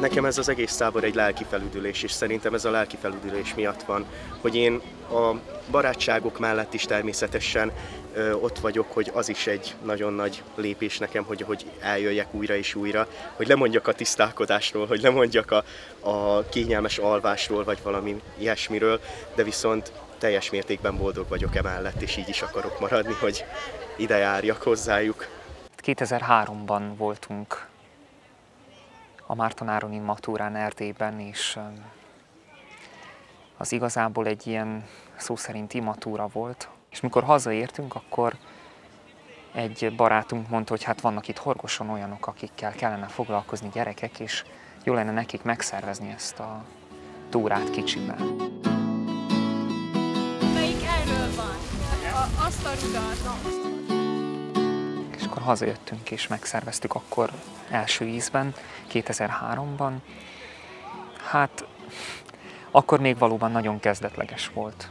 Nekem ez az egész tábor egy lelki felüdülés, és szerintem ez a lelki felüdülés miatt van, hogy én a barátságok mellett is természetesen ott vagyok, hogy az is egy nagyon nagy lépés nekem, hogy eljöjjek újra és újra, hogy lemondjak a tisztálkodásról, hogy lemondjak a kényelmes alvásról, vagy valami ilyesmiről, de viszont teljes mértékben boldog vagyok emellett, és így is akarok maradni, hogy ide járjak hozzájuk. 2003-ban voltunk a Márton Áronin matúrán Erdélyben, és az igazából egy ilyen szó szerinti matúra volt. És mikor hazaértünk, akkor egy barátunk mondta, hogy hát vannak itt Horgoson olyanok, akikkel kellene foglalkozni, gyerekek, és jó lenne nekik megszervezni ezt a túrát kicsiben. Melyik erről van? Azt a rudat. És akkor hazajöttünk és megszerveztük akkor első ízben, 2003-ban. Hát akkor még valóban nagyon kezdetleges volt.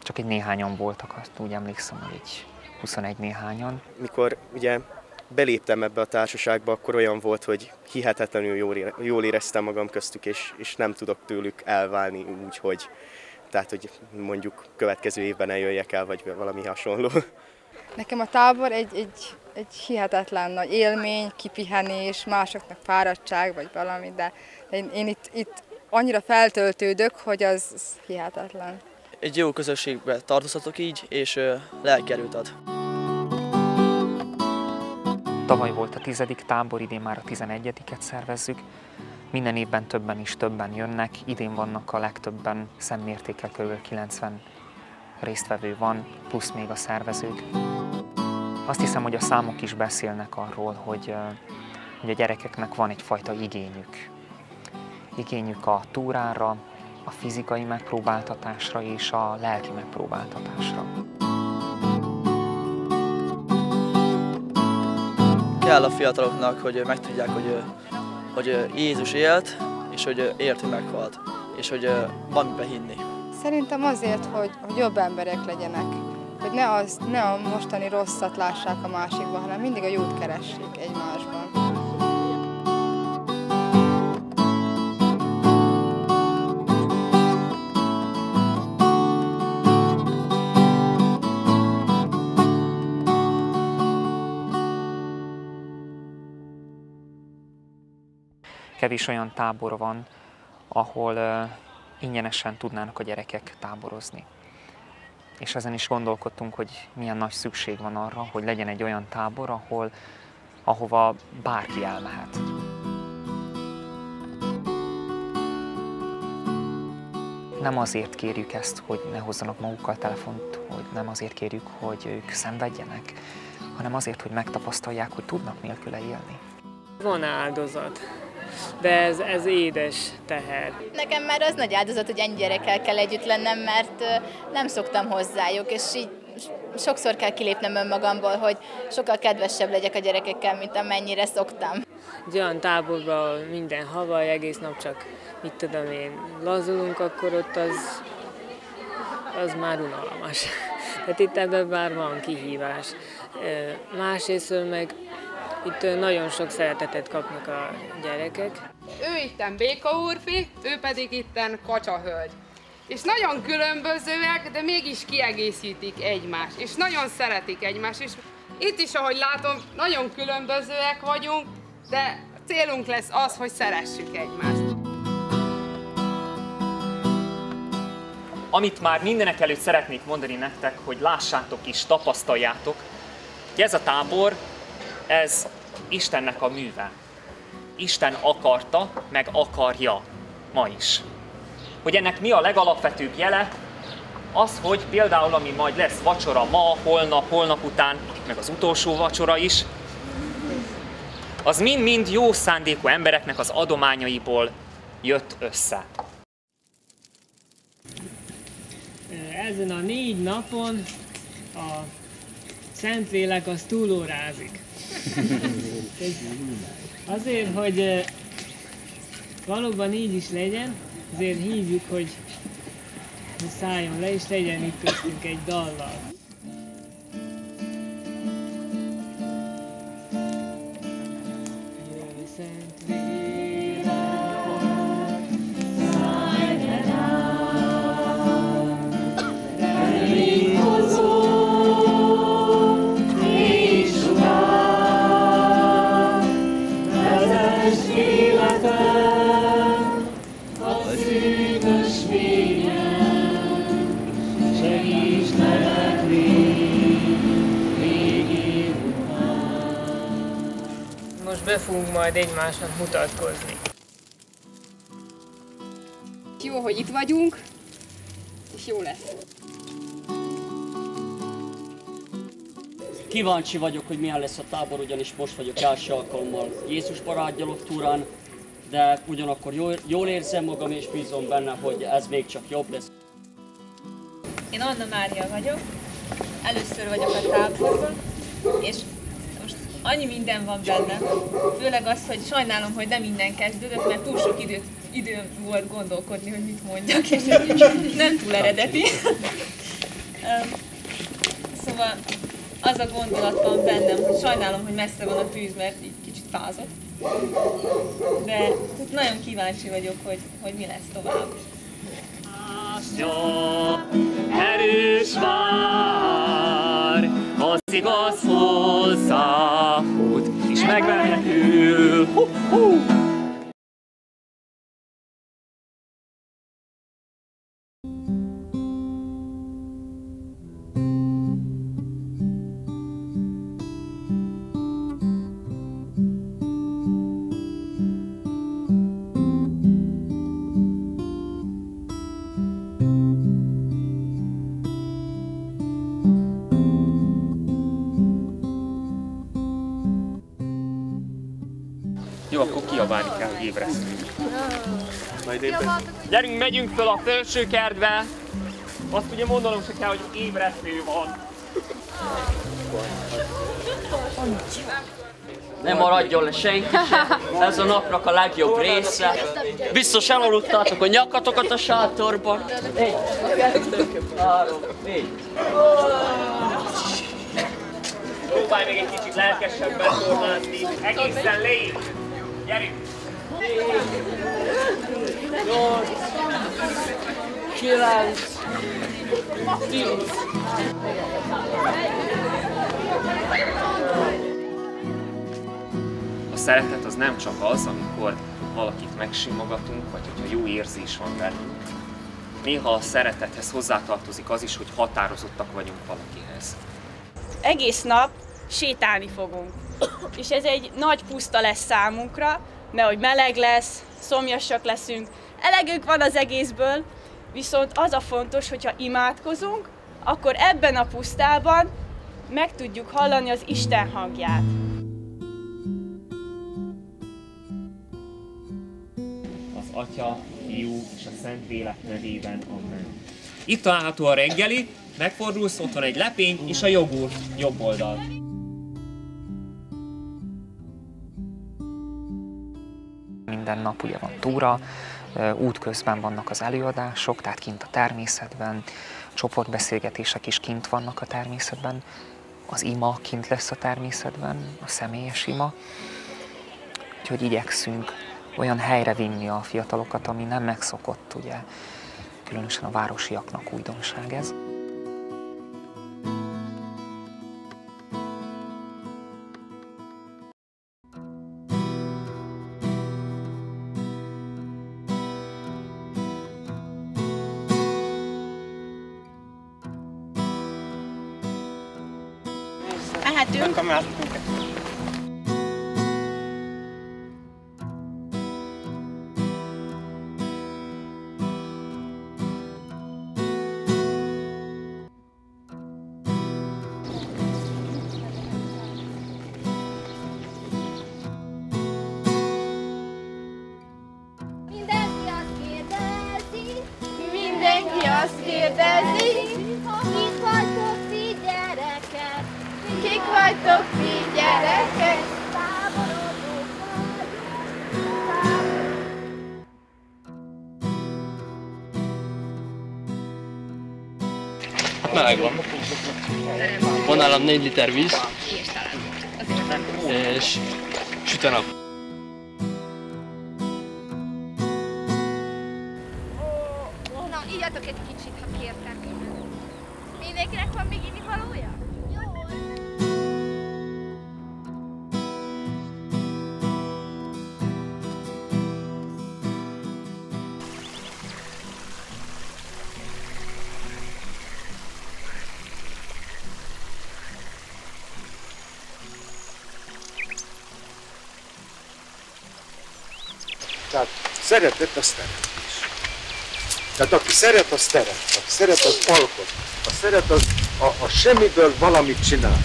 Csak egy néhányan voltak, azt úgy emlékszem, hogy egy 21 néhányan. Mikor ugye beléptem ebbe a társaságba, akkor olyan volt, hogy hihetetlenül jól éreztem magam köztük, és nem tudok tőlük elválni úgy, hogy mondjuk következő évben eljöjjek el, vagy valami hasonló. Nekem a tábor egy hihetetlen nagy élmény, kipihenés, másoknak fáradtság, vagy valami, de én itt annyira feltöltődök, hogy az hihetetlen. Egy jó közösségbe tartozhatok így, és lelki erőt ad. Tavaly volt a 10. tábor, idén már a 11-et szervezzük. Minden évben többen jönnek, idén vannak a legtöbben, szemmértékkel kb. 90 résztvevő van, plusz még a szervezők. Azt hiszem, hogy a számok is beszélnek arról, hogy a gyerekeknek van egyfajta igényük. Igényük a túrára, a fizikai megpróbáltatásra és a lelki megpróbáltatásra. Kell a fiataloknak, hogy megtudják, hogy Jézus élt, és hogy ért, hogy meghalt, és hogy van miben hinni. Szerintem azért, hogy jobb emberek legyenek, hogy ne a mostani rosszat lássák a másikban, hanem mindig a jót keressék egymásban. Kevés olyan tábor van, ahol ingyenesen tudnának a gyerekek táborozni. És ezen is gondolkodtunk, hogy milyen nagy szükség van arra, hogy legyen egy olyan tábor, ahova bárki elmehet. Nem azért kérjük ezt, hogy ne hozzanak magukkal telefont, hogy nem azért kérjük, hogy ők szenvedjenek, hanem azért, hogy megtapasztalják, hogy tudnak nélküle élni. Van áldozat, de ez édes teher. Nekem már az nagy áldozat, hogy ennyi gyerekkel kell együtt lennem, mert nem szoktam hozzájuk, és így sokszor kell kilépnem önmagamból, hogy sokkal kedvesebb legyek a gyerekekkel, mint amennyire szoktam. Egy olyan táborban minden havaj, egész nap csak, mit tudom én, lazulunk, akkor ott az már unalmas. Tehát itt ebben már van kihívás. Másrésztől meg itt nagyon sok szeretetet kapnak a gyerekek. Ő itten Béka úrfi, ő pedig itten Kacsa hölgy. És nagyon különbözőek, de mégis kiegészítik egymást, és nagyon szeretik egymást. És itt is, ahogy látom, nagyon különbözőek vagyunk, de célunk lesz az, hogy szeressük egymást. Amit már mindenek előtt szeretnék mondani nektek, hogy lássátok és tapasztaljátok, hogy ez a tábor, ez Istennek a műve. Isten akarta, meg akarja ma is. Hogy ennek mi a legalapvetőbb jele? Az, hogy például, ami majd lesz vacsora ma, holnap után, meg az utolsó vacsora is, az mind-mind jó szándékú embereknek az adományaiból jött össze. Ezen a 4 napon a Szentlélek az túlórázik. Azért, hogy valóban így is legyen, azért hívjuk, hogy szálljon le, és legyen itt köztünk egy dallal. Jöjj, Szentlélek, be fogunk majd egymásnak mutatkozni. Jó, hogy itt vagyunk, és jó lesz. Kíváncsi vagyok, hogy milyen lesz a tábor, ugyanis most vagyok első alkalommal Jézus barátgyalog túrán, de ugyanakkor jól érzem magam, és bízom benne, hogy ez még csak jobb lesz. Én Anna Mária vagyok, először vagyok a táborban, és most annyi minden van bennem, főleg az, hogy sajnálom, hogy nem minden kezdődött, mert túl sok idő volt gondolkodni, hogy mit mondjak, és nem túl eredeti. Szóval az a gondolat van bennem, hogy sajnálom, hogy messze van a tűz, mert így kicsit fázott. De nagyon kíváncsi vagyok, hogy mi lesz tovább. Erős vár, az igaz hozzáfut, és megmenekül. Jó, akkor kiabálni kell, hogy ébresztünk. Gyerünk, megyünk föl a felső kertbe. Azt ugye mondanom se kell, hogy ébresztő van. Nem maradjon le senki sem. Ez a napnak a legjobb része. Biztos elaludtátok a nyakatokat a sátorban. 1, 2, 3, 4. Próbálj még egy kicsit lelkesebben tornázni. Egészen légy. Gyerünk! 8, 9, 10. A szeretet az nem csak az, amikor valakit megsimogatunk, vagy hogyha jó érzés van bennünk. Néha a szeretethez hozzátartozik az is, hogy határozottak vagyunk valakihez. Egész nap sétálni fogunk. És ez egy nagy puszta lesz számunkra, mert hogy meleg lesz, szomjasak leszünk, elegünk van az egészből, viszont az a fontos, hogyha imádkozunk, akkor ebben a pusztában meg tudjuk hallani az Isten hangját. Az Atya, Fiú és a Szent Lélek nevében, amen. Itt található a reggeli, megfordulsz, ott van egy lepény és a jogurt jobb oldal. Minden nap ugye van túra, útközben vannak az előadások, tehát kint a természetben, csoportbeszélgetések is kint vannak a természetben, az ima kint lesz a természetben, a személyes ima. Úgyhogy igyekszünk olyan helyre vinni a fiatalokat, ami nem megszokott, ugye, különösen a városiaknak újdonság ez. Mehetünk. Mindenki azt kérdezi, kik vagytok ti gyerekek? Kik vagytok ti gyerekek? Táborodók Megvan. Van nálam 4 liter víz. És süt a nap. Na, ígyatok egy kicsit, ha kértek. Mindenkinek van még innivalója? Tehát szeretet az teremtés. Tehát aki szeret, az teremt. Aki szeret, az alkot. A szeret az a semmiből valamit csinál.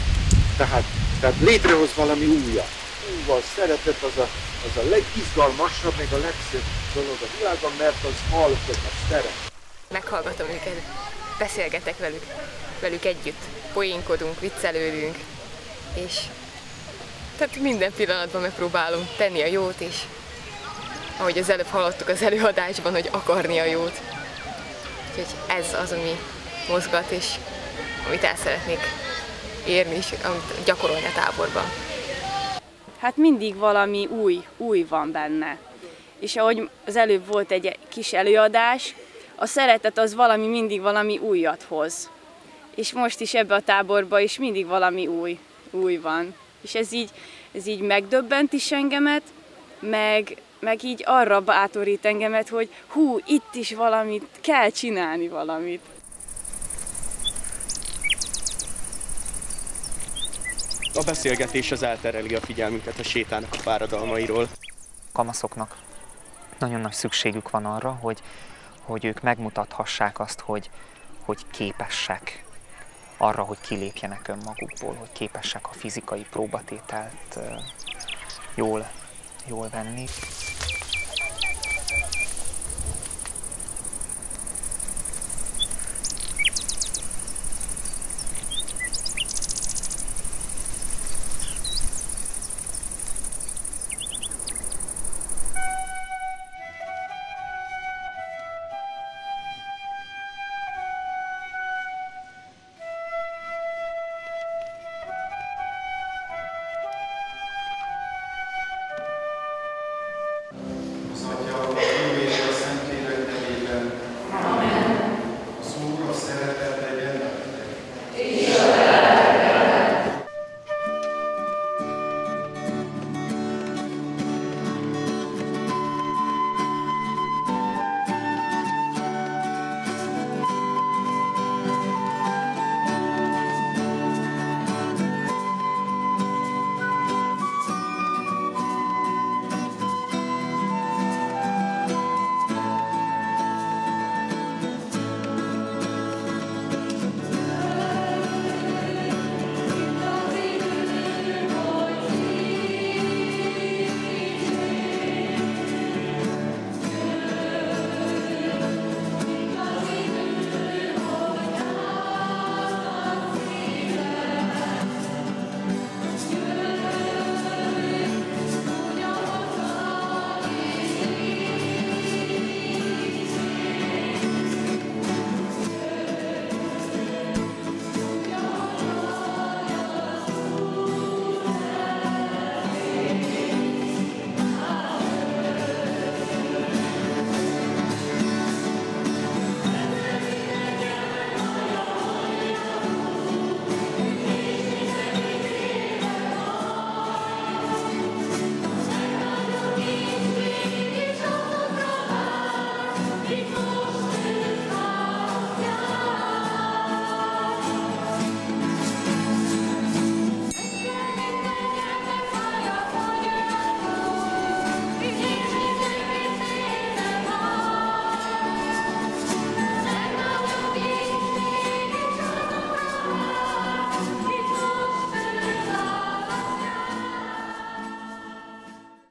Tehát létrehoz valami újat. A szeretet az a legizgalmasabb, meg a legszebb dolog a világban, mert az alkot, az teremt. Meghallgatom őket, beszélgetek velük együtt, poénkodunk, viccelődünk, és tehát minden pillanatban megpróbálunk tenni a jót, és ahogy az előbb hallottuk az előadásban, hogy akarni a jót. Úgyhogy ez az, ami mozgat, és amit el szeretnék érni, és amit gyakorolni a táborban. Hát mindig valami új van benne. És ahogy az előbb volt egy kis előadás, a szeretet az mindig valami újat hoz. És most is ebbe a táborba is mindig valami új van. És ez így megdöbbent is engemet, meg így arra bátorít engemet, hogy itt is valamit, kell csinálni valamit. A beszélgetés az eltereli a figyelmünket a sétának a fáradalmairól. Kamaszoknak nagyon nagy szükségük van arra, hogy ők megmutathassák azt, hogy képesek arra, hogy kilépjenek önmagukból, hogy képesek a fizikai próbatételt jól venni.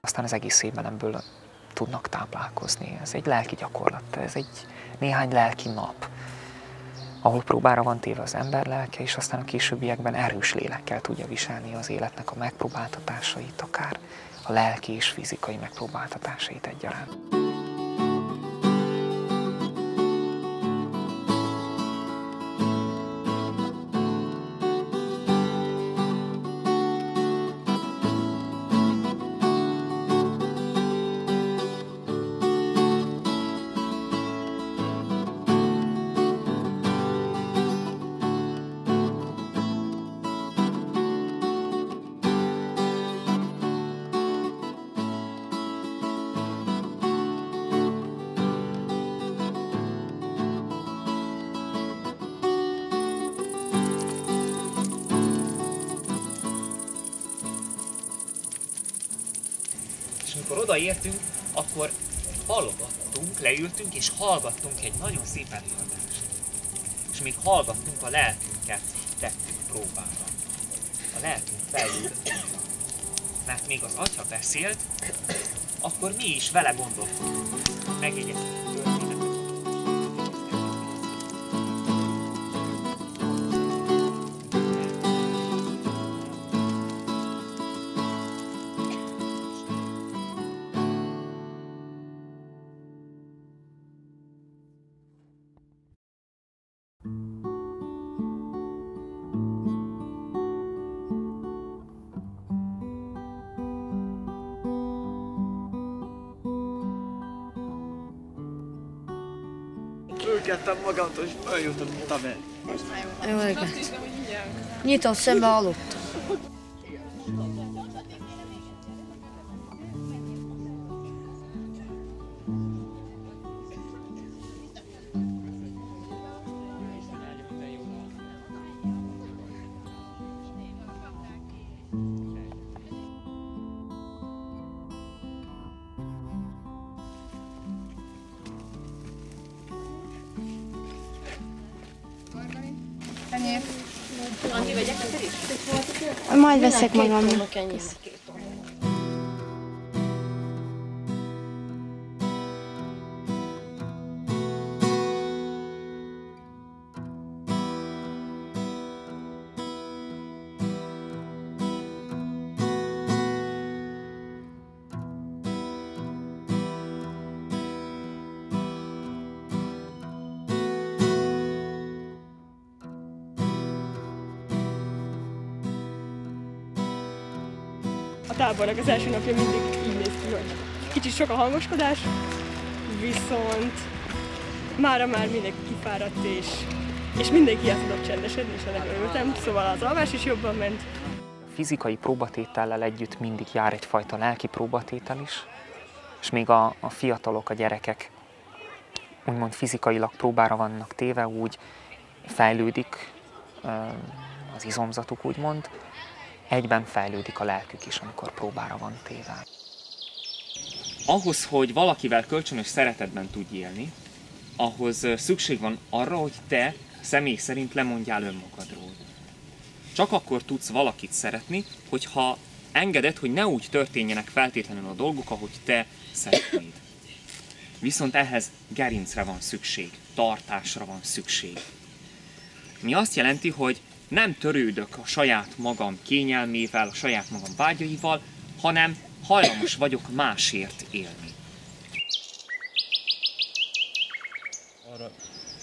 Aztán az egész évben ebből tudnak táplálkozni. Ez egy lelki gyakorlat, ez egy néhány lelki nap, ahol próbára van téve az ember lelke, és aztán a későbbiekben erős lélekkel tudja viselni az életnek a megpróbáltatásait, akár a lelki és fizikai megpróbáltatásait egyaránt. És amikor odaértünk, akkor hallgattunk, leültünk és hallgattunk egy nagyon szép előadást. És még hallgattunk, a lelkünket tettük próbára. A lelkünk fejlődött. Mert még az Atya beszélt, akkor mi is vele gondolkodtunk. Megjegyeztük a történetet. Fölkeltem magamtól, és följutottam el. Jó reggelt. Nyitott szembe aludtam. Majd veszek magamnak. A tábornak az első napja mindig így néz ki, hogy kicsit sok a hangoskodás, viszont mára már mindenki kifáradt, és mindenki el tudott csendesedni, és ennek örültem, szóval az alvás is jobban ment. A fizikai próbatétellel együtt mindig jár egyfajta lelki próbatétel is, és még a fiatalok, a gyerekek úgymond fizikailag próbára vannak téve, úgy fejlődik az izomzatuk, úgymond, egyben fejlődik a lelkük is, amikor próbára van téve. Ahhoz, hogy valakivel kölcsönös szeretetben tudj élni, ahhoz szükség van arra, hogy te személy szerint lemondjál önmagadról. Csak akkor tudsz valakit szeretni, hogyha engeded, hogy ne úgy történjenek feltétlenül a dolgok, ahogy te szeretnéd. Viszont ehhez gerincre van szükség, tartásra van szükség. Mi azt jelenti, hogy nem törődök a saját magam kényelmével, a saját magam vágyaival, hanem hajlamos vagyok másért élni. Arra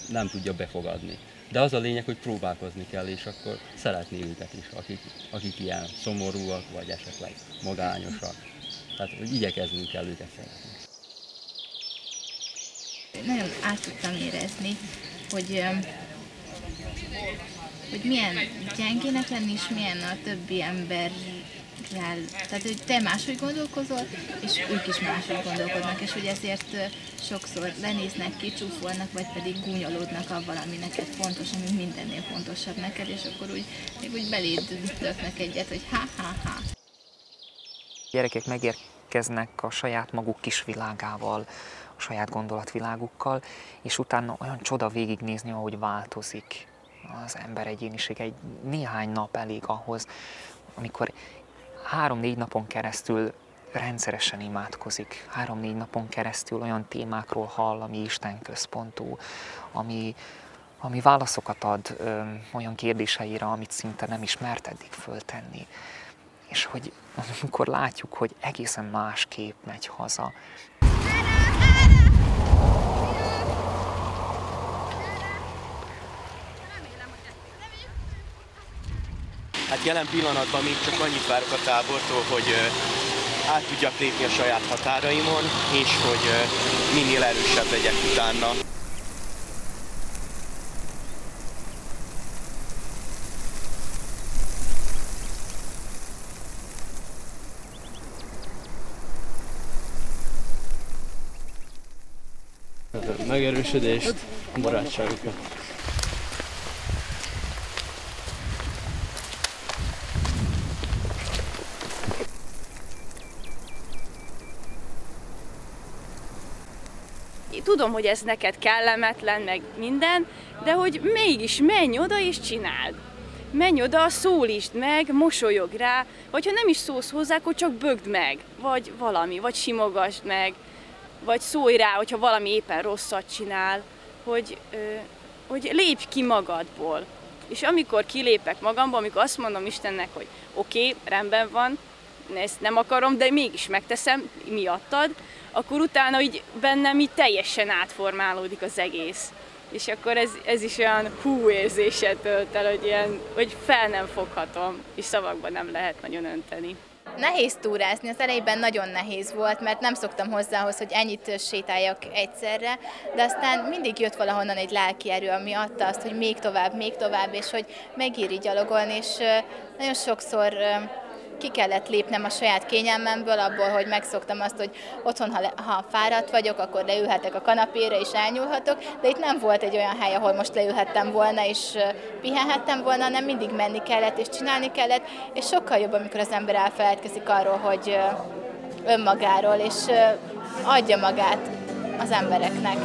nem tudja befogadni. De az a lényeg, hogy próbálkozni kell, és akkor szeretni őket is, akik ilyen szomorúak, vagy esetleg magányosak. Tehát hogy igyekeznünk kell őket szeretni. Nagyon át tudtam érezni, hogy milyen gyengének lenni, és milyen a többi emberrel. Tehát, hogy te máshogy gondolkozol, és ők is máshogy gondolkodnak, és hogy ezért sokszor lenéznek, kicsúfolnak, vagy pedig gúnyolódnak avval, ami neked fontos, ami mindennél fontosabb neked, és akkor még úgy beléd löknek egyet, hogy ha-ha-ha. Gyerekek megérkeznek a saját maguk kis világával, a saját gondolatvilágukkal, és utána olyan csoda végignézni, ahogy változik az ember egyéniség. Egy néhány nap elég ahhoz, amikor 3-4 napon keresztül rendszeresen imádkozik, 3-4 napon keresztül olyan témákról hall, ami Isten központú, ami válaszokat ad olyan kérdéseire, amit szinte nem ismert eddig föltenni. És hogy amikor látjuk, hogy egészen másképp megy haza. Hát jelen pillanatban még csak annyit várok a tábortól, hogy át tudjak lépni a saját határaimon, és hogy minél erősebb legyek utána. Megerősödést, barátságokat. tudom, hogy ez neked kellemetlen, meg minden, de hogy mégis menj oda és csináld. Menj oda, szólítsd meg, mosolyog rá, vagy ha nem is szólsz hozzá, akkor csak bögd meg, vagy valami, vagy simogasd meg, vagy szólj rá, hogyha valami éppen rosszat csinál, hogy lépj ki magadból. És amikor kilépek magamból, amikor azt mondom Istennek, hogy oké, rendben van, ezt nem akarom, de mégis megteszem miattad, akkor utána így bennem így teljesen átformálódik az egész. És akkor ez is olyan hú érzéssel tölt el, hogy fel nem foghatom, és szavakban nem lehet nagyon önteni. Nehéz túrázni, az elejében nagyon nehéz volt, mert nem szoktam hozzához, hogy ennyit sétáljak egyszerre, de aztán mindig jött valahonnan egy lelki erő, ami adta azt, hogy még tovább, és hogy megéri gyalogolni, és nagyon sokszor ki kellett lépnem a saját kényelmemből, abból, hogy megszoktam azt, hogy otthon, ha fáradt vagyok, akkor leülhetek a kanapére és elnyúlhatok, de itt nem volt egy olyan hely, ahol most leülhettem volna és pihenhettem volna, hanem mindig menni kellett és csinálni kellett, és sokkal jobb, amikor az ember elfeledkezik arról, hogy önmagáról, és adja magát az embereknek.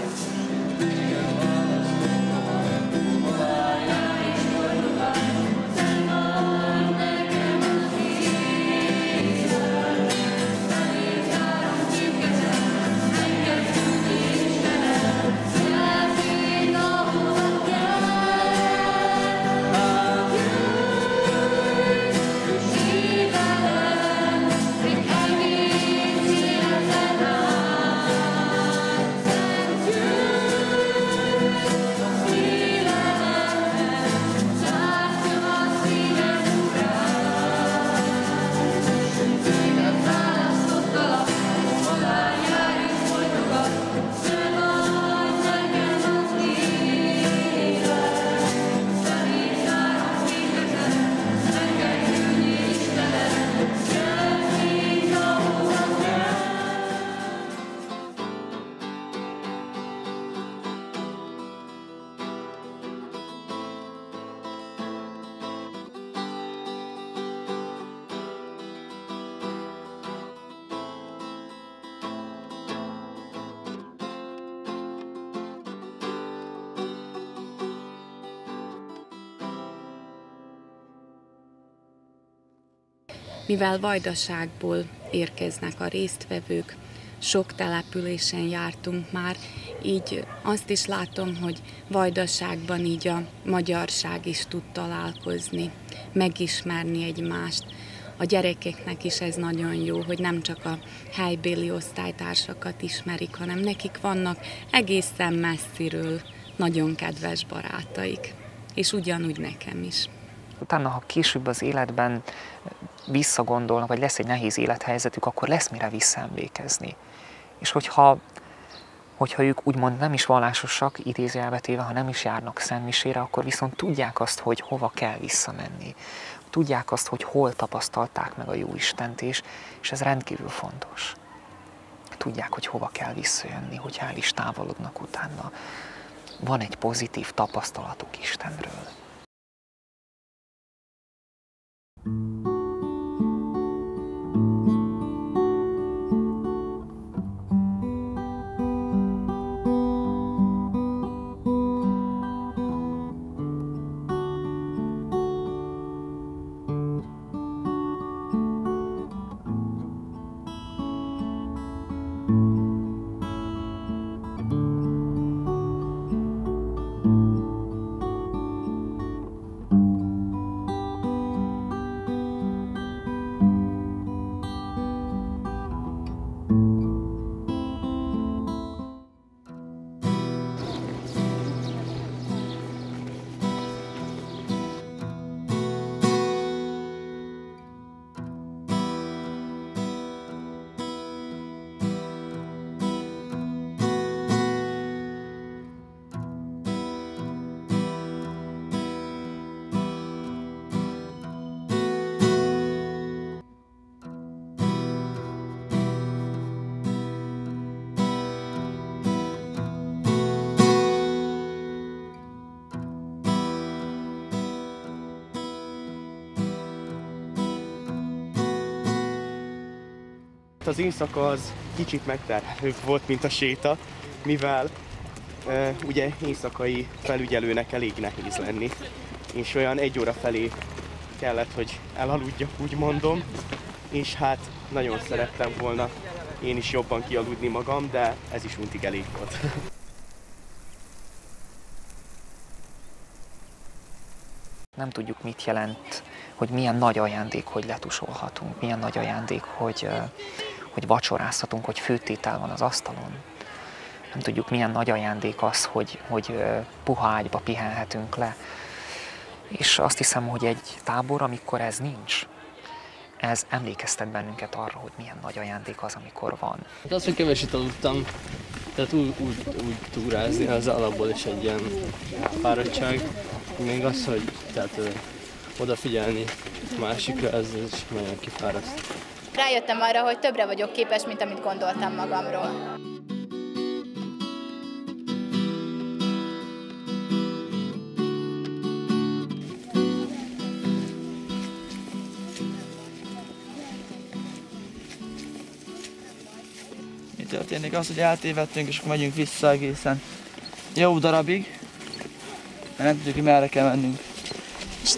Mivel Vajdaságból érkeznek a résztvevők, sok településen jártunk már, így azt is látom, hogy Vajdaságban így a magyarság is tud találkozni, megismerni egymást. A gyerekeknek is ez nagyon jó, hogy nem csak a helybéli osztálytársakat ismerik, hanem nekik vannak egészen messziről nagyon kedves barátaik, és ugyanúgy nekem is. Utána, ha később az életben visszagondolnak, vagy lesz egy nehéz élethelyzetük, akkor lesz mire visszaemlékezni. És hogyha ők úgymond nem is vallásosak, idézőjelbe téve, ha nem is járnak szentmisére, akkor viszont tudják azt, hogy hova kell visszamenni. Tudják azt, hogy hol tapasztalták meg a Jóistent, és ez rendkívül fontos. Tudják, hogy hova kell visszajönni, hogyha el is távolodnak utána. Van egy pozitív tapasztalatuk Istenről. Az éjszaka az kicsit megterhelőbb volt, mint a séta, mivel ugye éjszakai felügyelőnek elég nehéz lenni, és olyan 1 óra felé kellett, hogy elaludjak, úgy mondom, és hát nagyon szerettem volna én is jobban kialudni magam, de ez is untig elég volt. Nem tudjuk, mit jelent, hogy milyen nagy ajándék, hogy letusolhatunk, milyen nagy ajándék, hogy vacsorázhatunk, hogy főtétel van az asztalon. Nem tudjuk, milyen nagy ajándék az, hogy puha ágyba pihenhetünk le. És azt hiszem, hogy egy tábor, amikor ez nincs, ez emlékeztet bennünket arra, hogy milyen nagy ajándék az, amikor van. Az, hogy keveset aludtam, tehát úgy túrázni, az alapból is egy ilyen fáradtság. Még az, hogy tehát, odafigyelni a másikra, ez is nagyon kifáraszt. Rájöttem arra, hogy többre vagyok képes, mint amit gondoltam magamról. Mi történik? Az, hogy eltévedtünk, és akkor megyünk vissza egészen jó darabig, mert nem tudjuk, hogy merre kell mennünk. És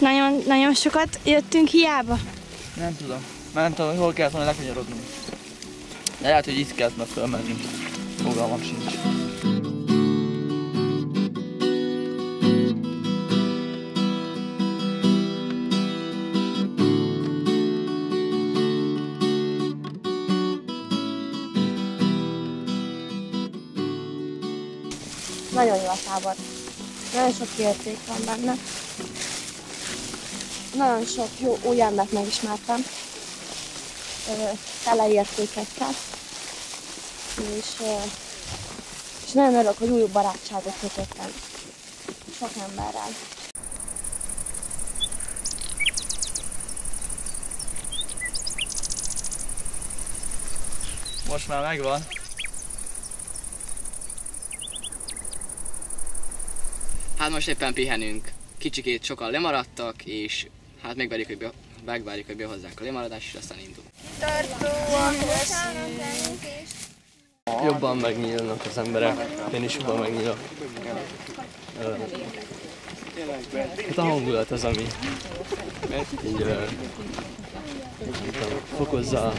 nagyon sokat jöttünk hiába? Nem tudom. Nem tudom, hogy hol kellett volna lekanyarodnunk. De lehet, hogy itt kellett meg fölmennünk. Fogalmam sincs. Nagyon jó a tábor. Nagyon sok érték van benne. Nagyon sok jó új embert megismertem. Tele értékekkel. És nagyon örülök, hogy új barátságot kötöttem sok emberrel. Most már megvan. Hát most éppen pihenünk. Kicsikét sokan lemaradtak, és hát megvárjuk, hogy behozzák a lemaradást, és aztán indul. Jobban megnyílnak az emberek, én is jobban megnyílok. Hát a hangulat az, ami így fokozza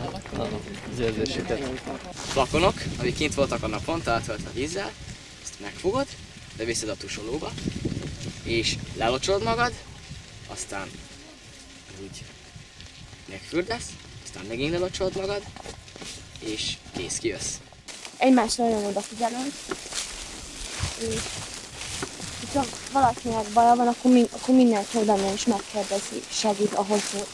az érzéseket. Flakonok, amik kint voltak a napon, töltve vízzel, ezt megfogod, beviszed a tusolóba, és lelocsolod magad, aztán úgy megfürdesz, aztán megint lelocsolod magad, és kész, kijössz. Egymásra nagyon odafigyelünk, és ha valakinek baja van, akkor mindenki benne is megkérdezi, segít, ahogy tud.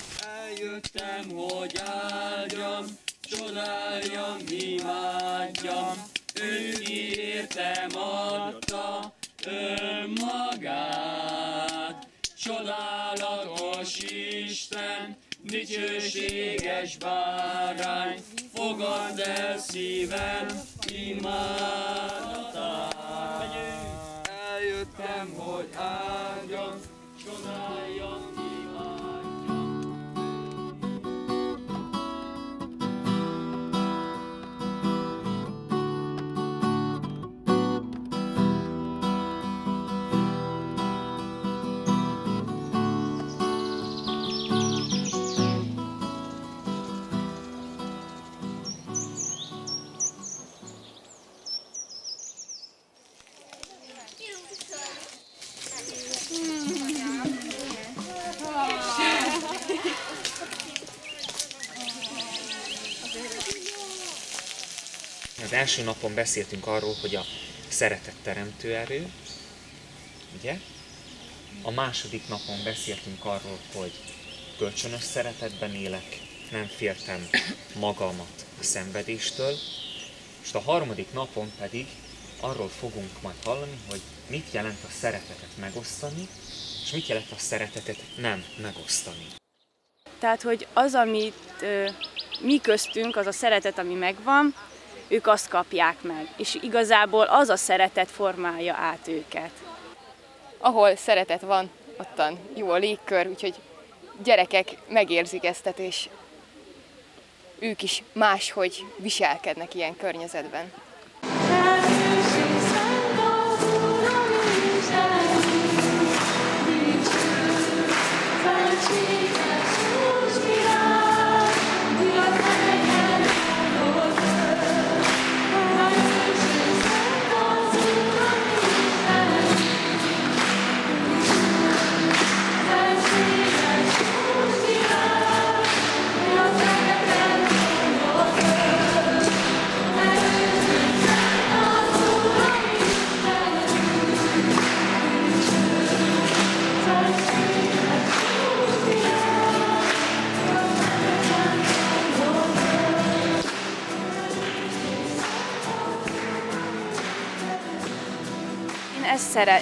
Eljöttem, hogy áldjam, csodáljam, imádjam, ő értem adta önmagát. Csodálatos Isten, dicsőséges bárány, fogadd el szívem imádatát. Eljöttem, hogy áldjam, csodáljam, Az első napon beszéltünk arról, hogy a szeretet teremtő erő, ugye? A második napon beszéltünk arról, hogy kölcsönös szeretetben élek, nem féltem magamat a szenvedéstől, és a harmadik napon pedig arról fogunk majd hallani, hogy mit jelent a szeretetet megosztani, és mit jelent a szeretetet nem megosztani. Tehát, hogy az, amit mi köztünk, az a szeretet, ami megvan, ők azt kapják meg, és igazából az a szeretet formálja át őket. Ahol szeretet van, ottan jó a légkör, úgyhogy gyerekek megérzik ezt, és ők is máshogy viselkednek ilyen környezetben.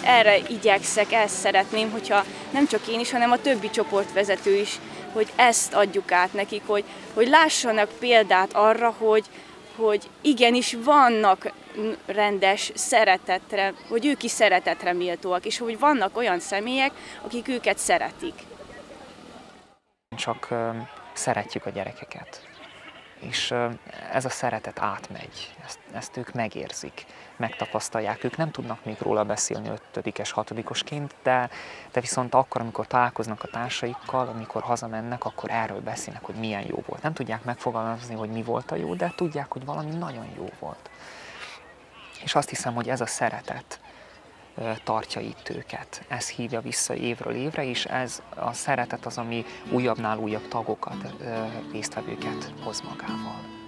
erre igyekszek, ezt szeretném, hogyha nem csak én is, hanem a többi csoportvezető is, hogy ezt adjuk át nekik, hogy lássanak példát arra, hogy igenis vannak rendes szeretetre, hogy ők is szeretetre méltóak, és hogy vannak olyan személyek, akik őket szeretik. Csak szeretjük a gyerekeket, és ez a szeretet átmegy, ezt ők megérzik, megtapasztalják. Ők nem tudnak még róla beszélni 5-es, 6-osként, de viszont akkor, amikor találkoznak a társaikkal, amikor hazamennek, akkor erről beszélnek, hogy milyen jó volt. Nem tudják megfogalmazni, hogy mi volt a jó, de tudják, hogy valami nagyon jó volt. És azt hiszem, hogy ez a szeretet tartja itt őket. Ez hívja vissza évről évre, és ez a szeretet az, ami újabbnál újabb tagokat, résztvevőket hoz magával.